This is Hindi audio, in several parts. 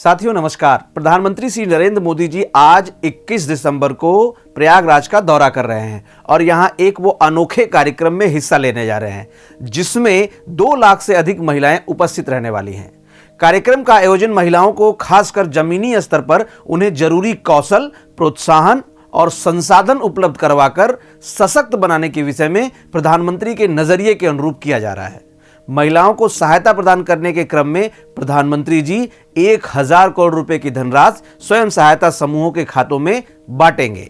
साथियों नमस्कार। प्रधानमंत्री श्री नरेंद्र मोदी जी आज 21 दिसंबर को प्रयागराज का दौरा कर रहे हैं और यहां एक वो अनोखे कार्यक्रम में हिस्सा लेने जा रहे हैं जिसमें 2 लाख से अधिक महिलाएं उपस्थित रहने वाली हैं। कार्यक्रम का आयोजन महिलाओं को खासकर जमीनी स्तर पर उन्हें जरूरी कौशल, प्रोत्साहन और संसाधन उपलब्ध करवाकर सशक्त बनाने के विषय में प्रधानमंत्री के नजरिए के अनुरूप किया जा रहा है। महिलाओं को सहायता प्रदान करने के क्रम में प्रधानमंत्री जी 1000 करोड़ रुपए की धनराशि स्वयं सहायता समूहों के खातों में बांटेंगे,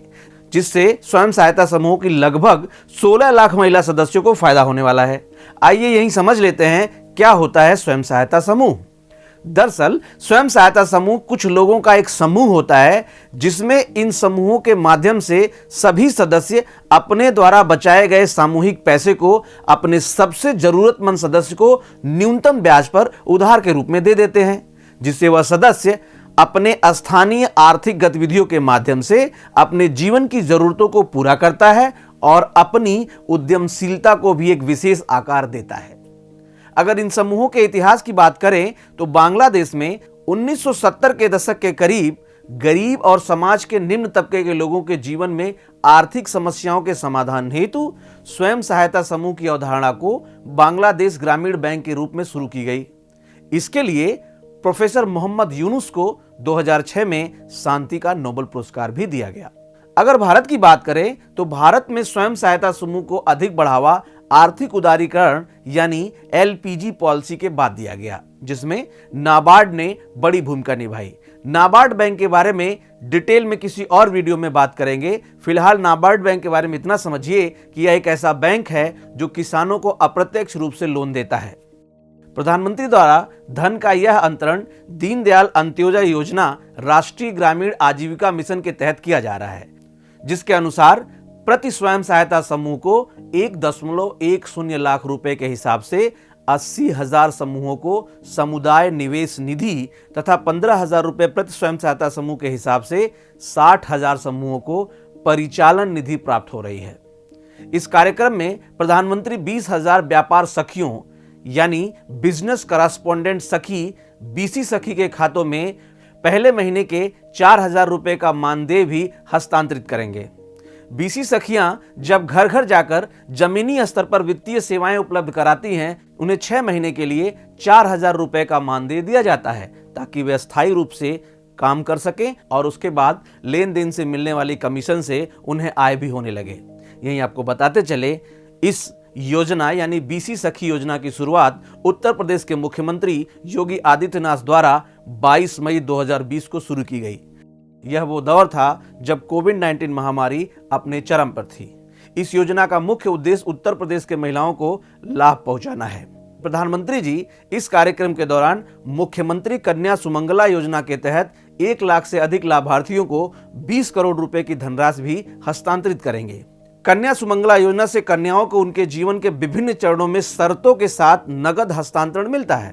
जिससे स्वयं सहायता समूहों की लगभग 16 लाख महिला सदस्यों को फायदा होने वाला है। आइए यही समझ लेते हैं क्या होता है स्वयं सहायता समूह। दरअसल स्वयं सहायता समूह कुछ लोगों का एक समूह होता है जिसमें इन समूहों के माध्यम से सभी सदस्य अपने द्वारा बचाए गए सामूहिक पैसे को अपने सबसे जरूरतमंद सदस्य को न्यूनतम ब्याज पर उधार के रूप में दे देते हैं, जिससे वह सदस्य अपने स्थानीय आर्थिक गतिविधियों के माध्यम से अपने जीवन की जरूरतों को पूरा करता है और अपनी उद्यमशीलता को भी एक विशेष आकार देता है। अगर इन समूहों के इतिहास की बात करें तो बांग्लादेश में 1970 के दशक के करीब गरीब और समाज के निम्न तबके के लोगों के जीवन में आर्थिक समस्याओं के समाधान हेतु स्वयं सहायता समूह की अवधारणा को बांग्लादेश ग्रामीण बैंक के रूप में शुरू की गई। इसके लिए प्रोफेसर मोहम्मद यूनुस को 2006 में शांति का नोबेल पुरस्कार भी दिया गया। अगर भारत की बात करें तो भारत में स्वयं सहायता समूह को अधिक बढ़ावा आर्थिक उदारीकरण यानी एलपीजी पॉलिसी के बाद दिया गया, जिसमें नाबार्ड ने बड़ी भूमिका निभाई। नाबार्ड बैंक के बारे में डिटेल में किसी और वीडियो में बात करेंगे। फिलहाल नाबार्ड बैंक के बारे में इतना समझिए कि यह एक ऐसा बैंक है जो किसानों को अप्रत्यक्ष रूप से लोन देता है। प्रधानमंत्री द्वारा धन का यह अंतरण दीनदयाल अंत्योदय योजना राष्ट्रीय ग्रामीण आजीविका मिशन के तहत किया जा रहा है, जिसके अनुसार प्रति स्वयं सहायता समूह को 1.10 लाख रुपए के हिसाब से 80,000 समूहों को समुदाय निवेश निधि तथा 15,000 रुपए प्रति स्वयं सहायता समूह के हिसाब से 60,000 समूहों को परिचालन निधि प्राप्त हो रही है। इस कार्यक्रम में प्रधानमंत्री 20,000 व्यापार सखियों यानी बिजनेस करस्पॉन्डेंट सखी बीसी सखी के खातों में पहले महीने के 4,000 रुपए का मानदेय भी हस्तांतरित करेंगे। बीसी सखियां जब घर घर जाकर जमीनी स्तर पर वित्तीय सेवाएं उपलब्ध कराती हैं, उन्हें 6 महीने के लिए 4,000 रुपए का मानदेय दिया जाता है ताकि वे स्थायी रूप से काम कर सकें और उसके बाद लेन देन से मिलने वाली कमीशन से उन्हें आय भी होने लगे। यही आपको बताते चले, इस योजना यानी बीसी सखी योजना की शुरुआत उत्तर प्रदेश के मुख्यमंत्री योगी आदित्यनाथ द्वारा 22 मई 2020 को शुरू की गई। यह वो दौर था जब कोविड-19 महामारी अपने चरम पर थी। इस योजना का मुख्य उद्देश्य उत्तर प्रदेश के महिलाओं को लाभ पहुंचाना है। प्रधानमंत्री जी इस कार्यक्रम के दौरान मुख्यमंत्री कन्या सुमंगला योजना के तहत 1 लाख से अधिक लाभार्थियों को 20 करोड़ रुपए की धनराशि भी हस्तांतरित करेंगे। कन्या सुमंगला योजना से कन्याओं को उनके जीवन के विभिन्न चरणों में शर्तों के साथ नगद हस्तांतरण मिलता है।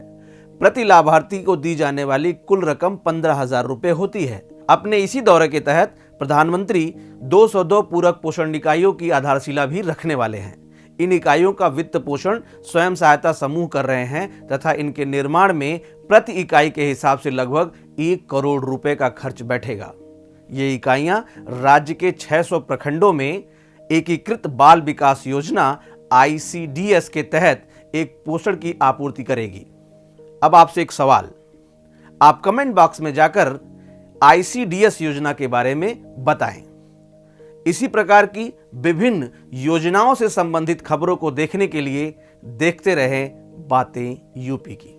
प्रति लाभार्थी को दी जाने वाली कुल रकम 15,000 रुपए होती है। अपने इसी दौरे के तहत प्रधानमंत्री 202 पूरक पोषण इकाइयों की आधारशिला भी रखने वाले हैं। इन इकाइयों का वित्त पोषण स्वयं सहायता समूह कर रहे हैं तथा इनके निर्माण में प्रति इकाई के हिसाब से लगभग 1 करोड़ रुपए का खर्च बैठेगा। ये इकाइयां राज्य के 600 प्रखंडों में एकीकृत बाल विकास योजना ICDS के तहत एक पोषण की आपूर्ति करेगी। अब आपसे एक सवाल, आप कमेंट बॉक्स में जाकर ICDS योजना के बारे में बताएं। इसी प्रकार की विभिन्न योजनाओं से संबंधित खबरों को देखने के लिए देखते रहें बातें यूपी की।